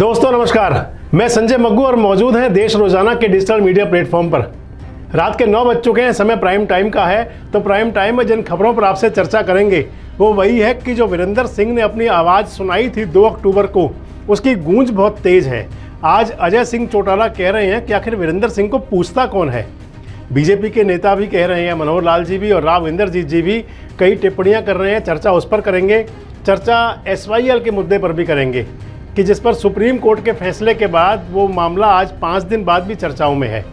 दोस्तों नमस्कार, मैं संजय मग्गू और मौजूद हैं देश रोजाना के डिजिटल मीडिया प्लेटफॉर्म पर। रात के 9 बज चुके हैं, समय प्राइम टाइम का है। तो प्राइम टाइम में जिन खबरों पर आपसे चर्चा करेंगे वो वही है कि जो वीरेंद्र सिंह ने अपनी आवाज़ सुनाई थी 2 अक्टूबर को, उसकी गूंज बहुत तेज है। आज अजय सिंह चौटाला कह रहे हैं कि आखिर वीरेंद्र सिंह को पूछता कौन है। बीजेपी के नेता भी कह रहे हैं, मनोहर लाल जी भी और राव इंद्रजीत जी भी कई टिप्पणियां कर रहे हैं। चर्चा उस पर करेंगे, चर्चा SYL के मुद्दे पर भी करेंगे कि जिस पर सुप्रीम कोर्ट के फैसले के बाद वो मामला आज 5 दिन बाद भी चर्चाओं में है।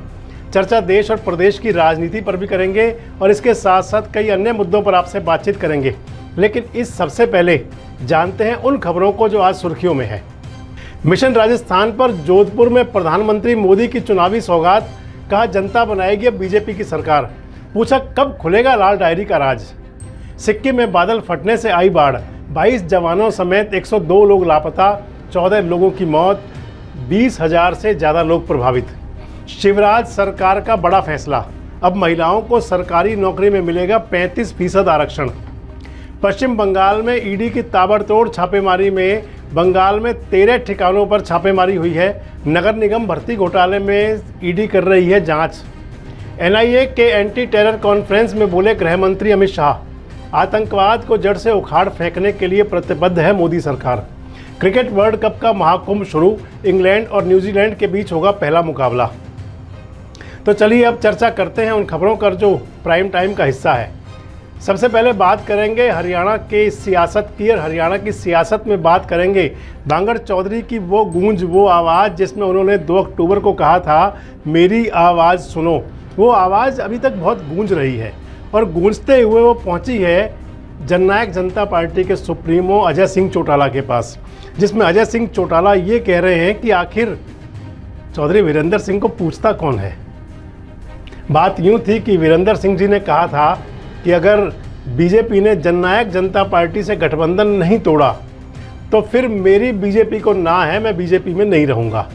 चर्चा देश और प्रदेश की राजनीति पर भी करेंगे और इसके साथ साथ कई अन्य मुद्दों पर आपसे बातचीत करेंगे। लेकिन इस सबसे पहले जानते हैं उन खबरों को जो आज सुर्खियों में है। मिशन राजस्थान पर जोधपुर में प्रधानमंत्री मोदी की चुनावी सौगात, कहा जनता बनाएगी अब बीजेपी की सरकार। पूछा कब खुलेगा लाल डायरी का राज। सिक्किम में बादल फटने से आई बाढ़, 22 जवानों समेत 102 लोग लापता, 14 लोगों की मौत, 20,000 से ज़्यादा लोग प्रभावित। शिवराज सरकार का बड़ा फैसला, अब महिलाओं को सरकारी नौकरी में मिलेगा 35% आरक्षण। पश्चिम बंगाल में ईडी की ताबड़तोड़ छापेमारी में बंगाल में 13 ठिकानों पर छापेमारी हुई है। नगर निगम भर्ती घोटाले में ईडी कर रही है जांच। NIA के एंटी टेरर कॉन्फ्रेंस में बोले गृह मंत्री अमित शाह, आतंकवाद को जड़ से उखाड़ फेंकने के लिए प्रतिबद्ध है मोदी सरकार। क्रिकेट वर्ल्ड कप का महाकुंभ शुरू, इंग्लैंड और न्यूजीलैंड के बीच होगा पहला मुकाबला। तो चलिए अब चर्चा करते हैं उन खबरों का जो प्राइम टाइम का हिस्सा है। सबसे पहले बात करेंगे हरियाणा के सियासत की, और हरियाणा की सियासत में बात करेंगे बांगड़ चौधरी की वो गूंज, वो आवाज़ जिसमें उन्होंने 2 अक्टूबर को कहा था मेरी आवाज़ सुनो। वो आवाज़ अभी तक बहुत गूंज रही है और गूंजते हुए वो पहुंची है जननायक जनता पार्टी के सुप्रीमो अजय सिंह चौटाला के पास, जिसमें अजय सिंह चौटाला ये कह रहे हैं कि आखिर चौधरी वीरेंद्र सिंह को पूछता कौन है। बात यूँ थी कि वीरेंद्र सिंह जी ने कहा था कि अगर बीजेपी ने जननायक जनता पार्टी से गठबंधन नहीं तोड़ा तो फिर मेरी बीजेपी को ना है, मैं बीजेपी में नहीं रहूँगा।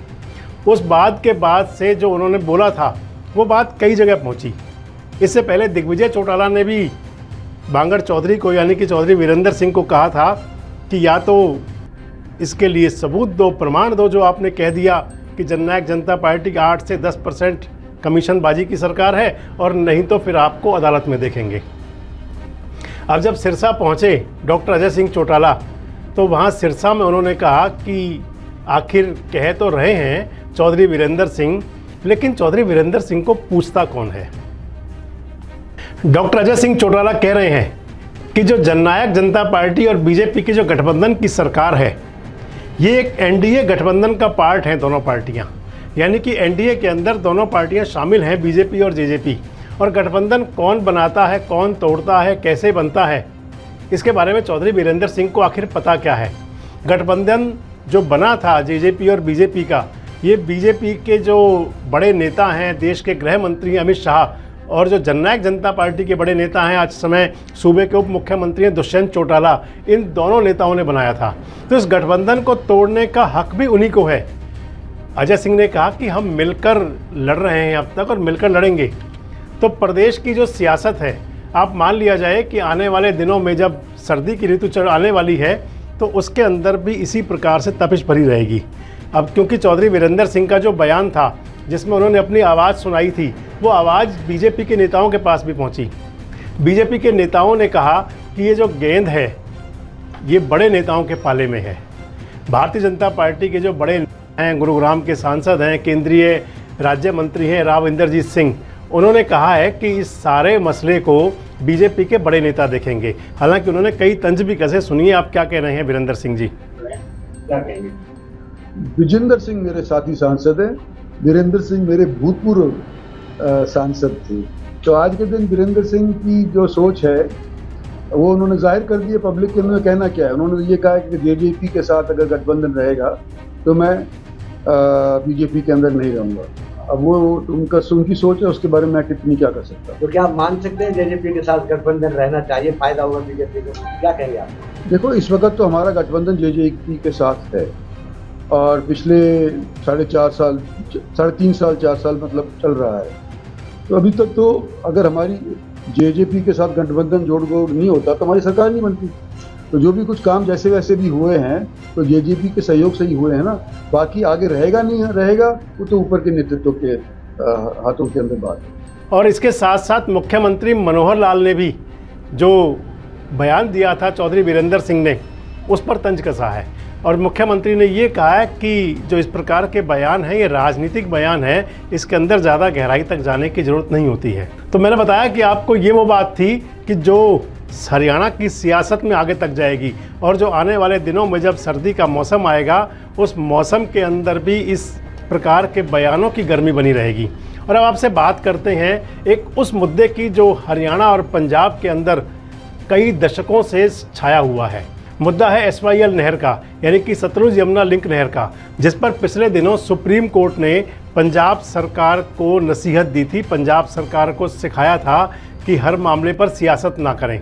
उस बात के बाद से जो उन्होंने बोला था वो बात कई जगह पहुँची। इससे पहले दिग्विजय चौटाला ने भी बांगड़ चौधरी को, यानी कि चौधरी वीरेंद्र सिंह को कहा था कि या तो इसके लिए सबूत दो, प्रमाण दो जो आपने कह दिया कि जननायक जनता पार्टी का 8 से 10% कमीशनबाजी की सरकार है, और नहीं तो फिर आपको अदालत में देखेंगे। अब जब सिरसा पहुंचे डॉक्टर अजय सिंह चौटाला, तो वहां सिरसा में उन्होंने कहा कि आखिर कह तो रहे हैं चौधरी वीरेंद्र सिंह, लेकिन चौधरी वीरेंद्र सिंह को पूछता कौन है। डॉक्टर अजय सिंह चौटाला कह रहे हैं कि जो जननायक जनता पार्टी और बीजेपी की जो गठबंधन की सरकार है, ये एक NDA गठबंधन का पार्ट है दोनों पार्टियां, यानी कि NDA के अंदर दोनों पार्टियां शामिल हैं, बीजेपी और JJP। और गठबंधन कौन बनाता है, कौन तोड़ता है, कैसे बनता है, इसके बारे में चौधरी वीरेंद्र सिंह को आखिर पता क्या है। गठबंधन जो बना था JJP और BJP का, ये BJP के जो बड़े नेता हैं, देश के गृह मंत्री अमित शाह, और जो जननायक जनता पार्टी के बड़े नेता हैं आज समय सूबे के उप मुख्यमंत्री हैं दुष्यंत चौटाला, इन दोनों नेताओं ने बनाया था। तो इस गठबंधन को तोड़ने का हक भी उन्हीं को है। अजय सिंह ने कहा कि हम मिलकर लड़ रहे हैं अब तक और मिलकर लड़ेंगे। तो प्रदेश की जो सियासत है, आप मान लिया जाए कि आने वाले दिनों में जब सर्दी की ऋतु आने वाली है तो उसके अंदर भी इसी प्रकार से तपिश भरी रहेगी। अब क्योंकि चौधरी वीरेंद्र सिंह का जो बयान था जिसमें उन्होंने अपनी आवाज़ सुनाई थी, वो आवाज़ बीजेपी के नेताओं के पास भी पहुंची। बीजेपी के नेताओं ने कहा कि ये जो गेंद है ये बड़े नेताओं के पाले में है। भारतीय जनता पार्टी के जो बड़े हैं, गुरुग्राम के सांसद हैं, केंद्रीय राज्य मंत्री हैं राव इंद्रजीत सिंह, उन्होंने कहा है कि इस सारे मसले को बीजेपी के बड़े नेता देखेंगे। हालांकि उन्होंने कई तंज भी कसे। सुनिए आप क्या कह रहे हैं वीरेंद्र सिंह जी। क्या कहेंगे? विजेंद्र सिंह मेरे साथी सांसद हैं, वीरेंद्र सिंह मेरे भूतपूर्व सांसद थे। तो आज के दिन वीरेंद्र सिंह की जो सोच है वो उन्होंने जाहिर कर दी है पब्लिक के। उन्होंने कहना क्या है, उन्होंने ये कहा कि JJP के साथ अगर गठबंधन रहेगा तो मैं BJP के अंदर नहीं रहूँगा। अब वो उनकी सोच है, उसके बारे में मैं टिप्पणी क्या कर सकता हूँ। तो क्या आप मान सकते हैं JJP के साथ गठबंधन रहना चाहिए, फायदा होगा बीजेपी को? क्या कहेंगे आप? देखो, इस वक्त तो हमारा गठबंधन JJP के साथ है और पिछले 3.5 साल 4 साल मतलब चल रहा है। तो अभी तक तो अगर हमारी JJP के साथ गठबंधन जोड़ नहीं होता तो हमारी सरकार नहीं बनती। तो जो भी कुछ काम जैसे वैसे भी हुए हैं तो जेजेपी के सहयोग से ही हुए हैं ना, बाकी आगे रहेगा नहीं रहेगा वो तो ऊपर के नेतृत्व के हाथों के अंदर बात है। और इसके साथ साथ मुख्यमंत्री मनोहर लाल ने भी जो बयान दिया था चौधरी वीरेंद्र सिंह ने, उस पर तंज कसा है और मुख्यमंत्री ने ये कहा है कि जो इस प्रकार के बयान हैं ये राजनीतिक बयान है, इसके अंदर ज़्यादा गहराई तक जाने की ज़रूरत नहीं होती है। तो मैंने बताया कि आपको ये वो बात थी कि जो हरियाणा की सियासत में आगे तक जाएगी और जो आने वाले दिनों में जब सर्दी का मौसम आएगा उस मौसम के अंदर भी इस प्रकार के बयानों की गर्मी बनी रहेगी। और अब आपसे बात करते हैं एक उस मुद्दे की जो हरियाणा और पंजाब के अंदर कई दशकों से छाया हुआ है। मुद्दा है SYL नहर का, यानी कि सतलुज यमुना लिंक नहर का, जिस पर पिछले दिनों सुप्रीम कोर्ट ने पंजाब सरकार को नसीहत दी थी, पंजाब सरकार को सिखाया था कि हर मामले पर सियासत ना करें।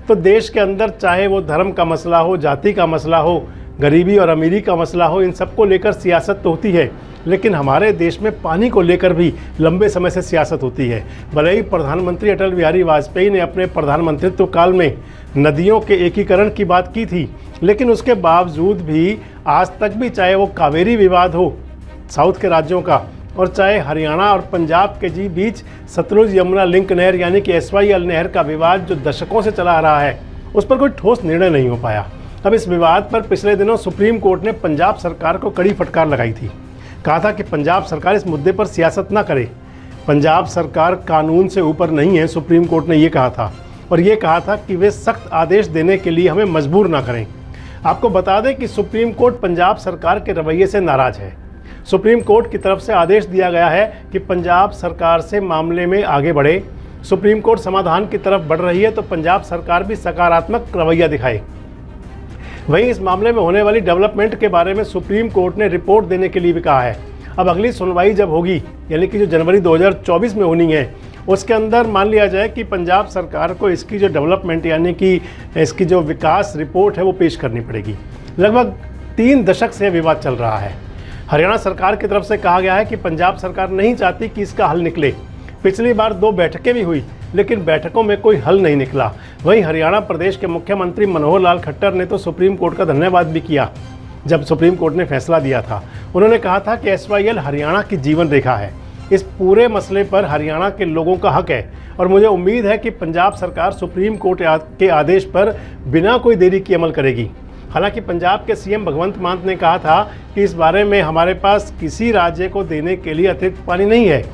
तो देश के अंदर चाहे वो धर्म का मसला हो, जाति का मसला हो, गरीबी और अमीरी का मसला हो, इन सबको लेकर सियासत तो होती है, लेकिन हमारे देश में पानी को लेकर भी लंबे समय से सियासत होती है। भले ही प्रधानमंत्री अटल बिहारी वाजपेयी ने अपने प्रधानमंत्रित्व काल में नदियों के एकीकरण की बात की थी, लेकिन उसके बावजूद भी आज तक भी चाहे वो कावेरी विवाद हो साउथ के राज्यों का और चाहे हरियाणा और पंजाब के बीच सतलुज यमुना लिंक नहर यानी कि SYL नहर का विवाद जो दशकों से चला आ रहा है, उस पर कोई ठोस निर्णय नहीं हो पाया। अब इस विवाद पर पिछले दिनों सुप्रीम कोर्ट ने पंजाब सरकार को कड़ी फटकार लगाई थी। कहा था कि पंजाब सरकार इस मुद्दे पर सियासत ना करे, पंजाब सरकार कानून से ऊपर नहीं है, सुप्रीम कोर्ट ने ये कहा था। और ये कहा था कि वे सख्त आदेश देने के लिए हमें मजबूर ना करें। आपको बता दें कि सुप्रीम कोर्ट पंजाब सरकार के रवैये से नाराज़ है। सुप्रीम कोर्ट की तरफ से आदेश दिया गया है कि पंजाब सरकार से मामले में आगे बढ़े। सुप्रीम कोर्ट समाधान की तरफ बढ़ रही है तो पंजाब सरकार भी सकारात्मक रवैया दिखाए। वहीं इस मामले में होने वाली डेवलपमेंट के बारे में सुप्रीम कोर्ट ने रिपोर्ट देने के लिए भी कहा है। अब अगली सुनवाई जब होगी, यानी कि जो जनवरी 2024 में होनी है, उसके अंदर मान लिया जाए कि पंजाब सरकार को इसकी जो डेवलपमेंट यानी कि इसकी जो विकास रिपोर्ट है वो पेश करनी पड़ेगी। लगभग 3 दशक से विवाद चल रहा है। हरियाणा सरकार की तरफ से कहा गया है कि पंजाब सरकार नहीं चाहती कि इसका हल निकले। पिछली बार 2 बैठकें भी हुई, लेकिन बैठकों में कोई हल नहीं निकला। वहीं हरियाणा प्रदेश के मुख्यमंत्री मनोहर लाल खट्टर ने तो सुप्रीम कोर्ट का धन्यवाद भी किया जब सुप्रीम कोर्ट ने फैसला दिया था। उन्होंने कहा था कि SYL हरियाणा की जीवन रेखा है, इस पूरे मसले पर हरियाणा के लोगों का हक है और मुझे उम्मीद है कि पंजाब सरकार सुप्रीम कोर्ट के आदेश पर बिना कोई देरी की अमल करेगी। हालांकि पंजाब के CM भगवंत मान ने कहा था कि इस बारे में हमारे पास किसी राज्य को देने के लिए अतिरिक्त पानी नहीं है,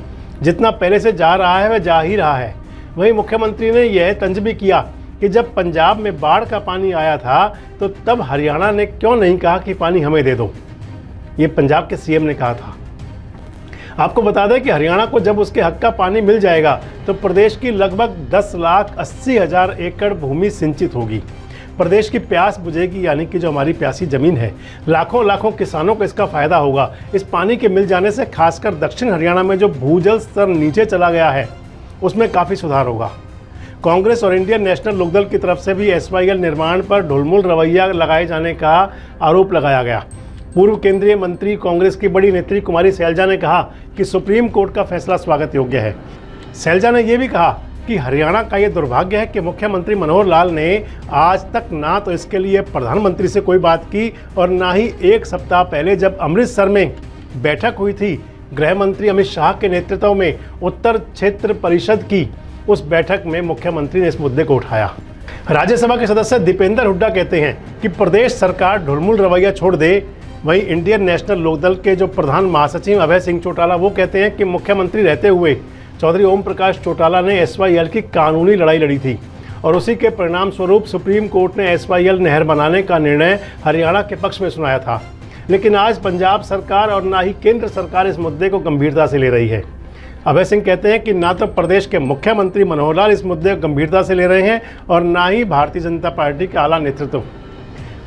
जितना पहले से जा रहा है वह जा ही रहा है। वहीं मुख्यमंत्री ने यह तंज भी किया कि जब पंजाब में बाढ़ का पानी आया था तो तब हरियाणा ने क्यों नहीं कहा कि पानी हमें दे दो। ये पंजाब के CM ने कहा था। आपको बता दें कि हरियाणा को जब उसके हक का पानी मिल जाएगा तो प्रदेश की लगभग 10,80,000 एकड़ भूमि सिंचित होगी। प्रदेश की प्यास बुझेगी, यानी कि जो हमारी प्यासी ज़मीन है, लाखों लाखों किसानों को इसका फ़ायदा होगा। इस पानी के मिल जाने से खासकर दक्षिण हरियाणा में जो भूजल स्तर नीचे चला गया है उसमें काफ़ी सुधार होगा। कांग्रेस और इंडियन नेशनल लोकदल की तरफ से भी SYL निर्माण पर ढुलमुल रवैया लगाए जाने का आरोप लगाया गया। पूर्व केंद्रीय मंत्री कांग्रेस की बड़ी नेत्री कुमारी सैलजा ने कहा कि सुप्रीम कोर्ट का फैसला स्वागत योग्य है। सैलजा ने यह भी कहा कि हरियाणा का ये दुर्भाग्य है कि मुख्यमंत्री मनोहर लाल ने आज तक ना तो इसके लिए प्रधानमंत्री से कोई बात की और ना ही 1 सप्ताह पहले जब अमृतसर में बैठक हुई थी गृह मंत्री अमित शाह के नेतृत्व में उत्तर क्षेत्र परिषद की, उस बैठक में मुख्यमंत्री ने इस मुद्दे को उठाया। राज्यसभा के सदस्य दीपेंद्र हुड्डा कहते हैं कि प्रदेश सरकार ढुलमुल रवैया छोड़ दे। वहीं इंडियन नेशनल लोकदल के जो प्रधान महासचिव अभय सिंह चौटाला वो कहते हैं कि मुख्यमंत्री रहते हुए चौधरी ओम प्रकाश चौटाला ने SYL की कानूनी लड़ाई लड़ी थी और उसी के परिणाम स्वरूप सुप्रीम कोर्ट ने SYL नहर बनाने का निर्णय हरियाणा के पक्ष में सुनाया था। लेकिन आज पंजाब सरकार और ना ही केंद्र सरकार इस मुद्दे को गंभीरता से ले रही है। अभय सिंह कहते हैं कि ना तो प्रदेश के मुख्यमंत्री मनोहर लाल इस मुद्दे को गंभीरता से ले रहे हैं और ना ही भारतीय जनता पार्टी के आला नेतृत्व।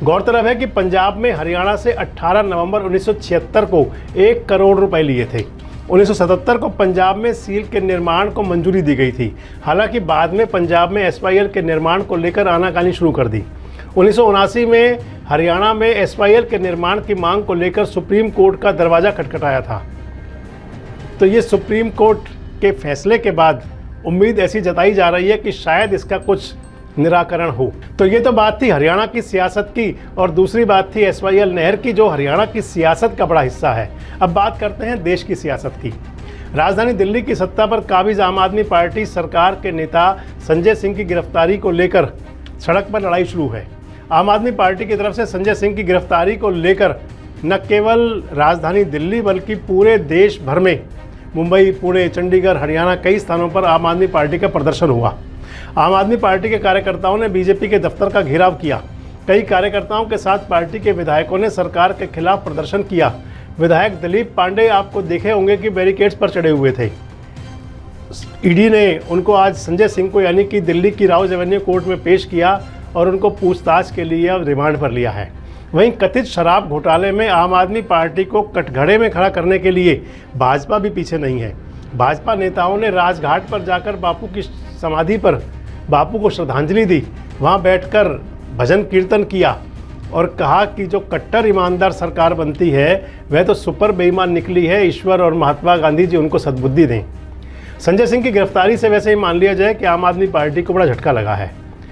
गौरतलब है कि पंजाब में हरियाणा से 18 नवंबर 1976 को 1 करोड़ रुपए लिए थे। 1977 को पंजाब में सील के निर्माण को मंजूरी दी गई थी। हालांकि बाद में पंजाब में SYL के निर्माण को लेकर आनाकानी शुरू कर दी। 1979 में हरियाणा में SYL के निर्माण की मांग को लेकर सुप्रीम कोर्ट का दरवाज़ा खटखटाया था। तो ये सुप्रीम कोर्ट के फैसले के बाद उम्मीद ऐसी जताई जा रही है कि शायद इसका कुछ निराकरण हो। तो ये तो बात थी हरियाणा की सियासत की, और दूसरी बात थी SYL नहर की, जो हरियाणा की सियासत का बड़ा हिस्सा है। अब बात करते हैं देश की सियासत की। राजधानी दिल्ली की सत्ता पर काबिज आम आदमी पार्टी सरकार के नेता संजय सिंह की गिरफ्तारी को लेकर सड़क पर लड़ाई शुरू है। आम आदमी पार्टी की तरफ से संजय सिंह की गिरफ्तारी को लेकर न केवल राजधानी दिल्ली बल्कि पूरे देश भर में मुंबई, पुणे, चंडीगढ़, हरियाणा कई स्थानों पर आम आदमी पार्टी का प्रदर्शन हुआ। आम आदमी पार्टी के कार्यकर्ताओं ने बीजेपी के दफ्तर का घेराव किया। कई कार्यकर्ताओं के साथ पार्टी के विधायकों ने सरकार के खिलाफ प्रदर्शन किया। विधायक दिलीप पांडे आपको देखे होंगे कि बैरिकेड्स पर चढ़े हुए थे। ईडी ने उनको आज संजय सिंह को यानी कि दिल्ली की राउज एवेन्यू कोर्ट में पेश किया और उनको पूछताछ के लिए अब रिमांड पर लिया है। वहीं कथित शराब घोटाले में आम आदमी पार्टी को कटघरे में खड़ा करने के लिए भाजपा भी पीछे नहीं है। भाजपा नेताओं ने राजघाट पर जाकर बापू की समाधि पर बापू को श्रद्धांजलि दी, वहां बैठकर भजन कीर्तन किया और कहा कि जो कट्टर ईमानदार सरकार बनती है वह तो सुपर बेईमान निकली है। ईश्वर और महात्मा गांधी जी उनको सद्बुद्धि दें। संजय सिंह की गिरफ्तारी से वैसे ही मान लिया जाए कि आम आदमी पार्टी को बड़ा झटका लगा है।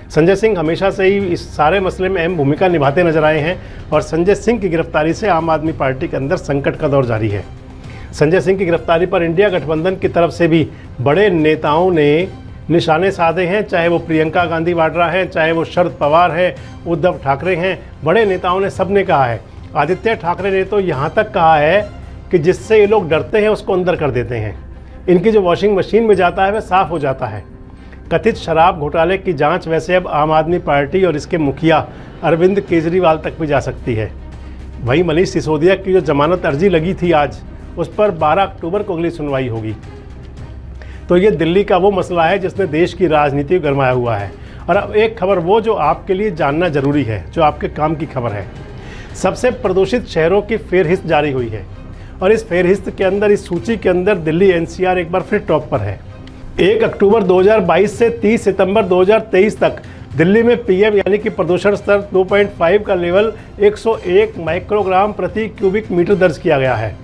संजय सिंह हमेशा से ही इस सारे मसले में अहम भूमिका निभाते नजर आए हैं और संजय सिंह की गिरफ्तारी से आम आदमी पार्टी के अंदर संकट का दौर जारी है। संजय सिंह की गिरफ्तारी पर इंडिया गठबंधन की तरफ से भी बड़े नेताओं ने निशाने साधे हैं, चाहे वो प्रियंका गांधी वाड्रा है, चाहे वो शरद पवार है, उद्धव ठाकरे हैं। बड़े नेताओं ने सबने कहा है। आदित्य ठाकरे ने तो यहाँ तक कहा है कि जिससे ये लोग डरते हैं उसको अंदर कर देते हैं। इनकी जो वॉशिंग मशीन में जाता है वह साफ़ हो जाता है। कथित शराब घोटाले की जांच वैसे अब आम आदमी पार्टी और इसके मुखिया अरविंद केजरीवाल तक भी जा सकती है। वहीं मनीष सिसोदिया की जो जमानत अर्जी लगी थी आज, उस पर 12 अक्टूबर को अगली सुनवाई होगी। तो ये दिल्ली का वो मसला है जिसने देश की राजनीति को गरमाया हुआ है। और अब एक खबर वो जो आपके लिए जानना जरूरी है, जो आपके काम की खबर है। सबसे प्रदूषित शहरों की फेहरिस्त जारी हुई है और इस फेहरिस्त के अंदर, इस सूची के अंदर दिल्ली NCR एक बार फिर टॉप पर है। 1 अक्टूबर 2022 से 30 सितंबर 2023 तक दिल्ली में PM यानी कि प्रदूषण स्तर 2.5 का लेवल 101 माइक्रोग्राम प्रति क्यूबिक मीटर दर्ज किया गया है,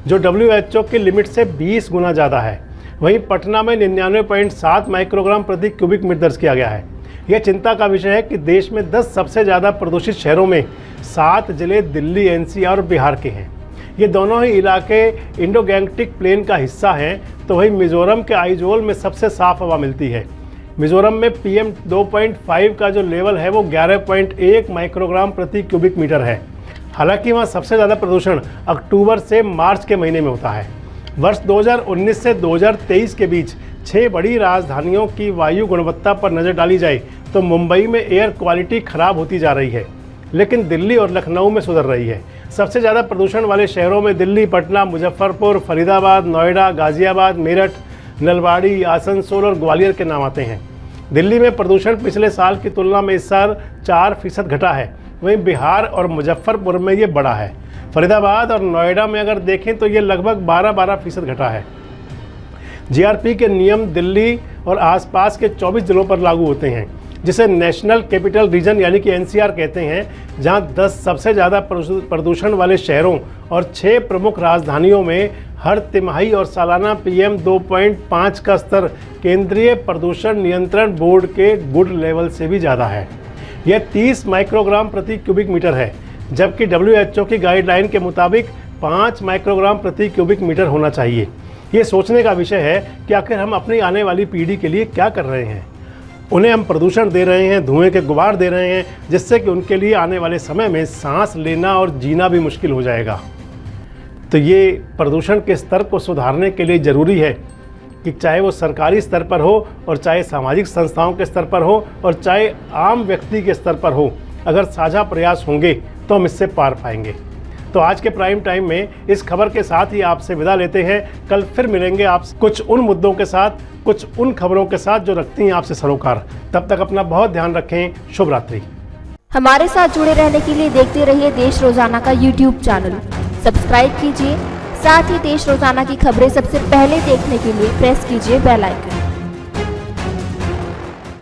जो WHO की लिमिट से 20 गुना ज़्यादा है। वहीं पटना में 99.7 माइक्रोग्राम प्रति क्यूबिक मीटर दर्ज किया गया है। यह चिंता का विषय है कि देश में 10 सबसे ज़्यादा प्रदूषित शहरों में 7 जिले दिल्ली, NCR और बिहार के हैं। ये दोनों ही इलाके इंडो गैंगटिक प्लेन का हिस्सा हैं। तो वहीं मिज़ोरम के आइजोल में सबसे साफ हवा मिलती है। मिज़ोरम में PM 2.5 का जो लेवल है वो 11.1 माइक्रोग्राम प्रति क्यूबिक मीटर है। हालांकि वहाँ सबसे ज़्यादा प्रदूषण अक्टूबर से मार्च के महीने में होता है। वर्ष 2019 से 2023 के बीच 6 बड़ी राजधानियों की वायु गुणवत्ता पर नज़र डाली जाए तो मुंबई में एयर क्वालिटी खराब होती जा रही है, लेकिन दिल्ली और लखनऊ में सुधर रही है। सबसे ज़्यादा प्रदूषण वाले शहरों में दिल्ली, पटना, मुजफ्फरपुर, फरीदाबाद, नोएडा, गाज़ियाबाद, मेरठ, नलबाड़ी, आसनसोल और ग्वालियर के नाम आते हैं। दिल्ली में प्रदूषण पिछले साल की तुलना में इस साल 4% घटा है। वहीं बिहार और मुजफ्फरपुर में ये बड़ा है। फरीदाबाद और नोएडा में अगर देखें तो ये लगभग 12% घटा है। GRP के नियम दिल्ली और आसपास के 24 जिलों पर लागू होते हैं, जिसे नेशनल कैपिटल रीजन यानी कि NCR कहते हैं, जहां 10 सबसे ज़्यादा प्रदूषण वाले शहरों और 6 प्रमुख राजधानियों में हर तिमाही और सालाना PM 2.5 का स्तर केंद्रीय प्रदूषण नियंत्रण बोर्ड के गुड लेवल से भी ज़्यादा है। यह 30 माइक्रोग्राम प्रति क्यूबिक मीटर है, जबकि WHO की गाइडलाइन के मुताबिक 5 माइक्रोग्राम प्रति क्यूबिक मीटर होना चाहिए। ये सोचने का विषय है कि आखिर हम अपनी आने वाली पीढ़ी के लिए क्या कर रहे हैं। उन्हें हम प्रदूषण दे रहे हैं, धुएं के गुबार दे रहे हैं, जिससे कि उनके लिए आने वाले समय में सांस लेना और जीना भी मुश्किल हो जाएगा। तो ये प्रदूषण के स्तर को सुधारने के लिए ज़रूरी है कि चाहे वो सरकारी स्तर पर हो और चाहे सामाजिक संस्थाओं के स्तर पर हो और चाहे आम व्यक्ति के स्तर पर हो, अगर साझा प्रयास होंगे तो हम इससे पार पाएंगे। तो आज के प्राइम टाइम में इस खबर के साथ ही आपसे विदा लेते हैं। कल फिर मिलेंगे आपसे कुछ उन मुद्दों के साथ, कुछ उन खबरों के साथ जो रखती हैं आपसे सरोकार। तब तक अपना बहुत ध्यान रखें। शुभ रात्रि। हमारे साथ जुड़े रहने के लिए देखते रहिए देश रोजाना का YouTube चैनल सब्सक्राइब कीजिए। साथ ही देश रोजाना की खबरें सबसे पहले देखने के लिए प्रेस कीजिए बेल आइकन।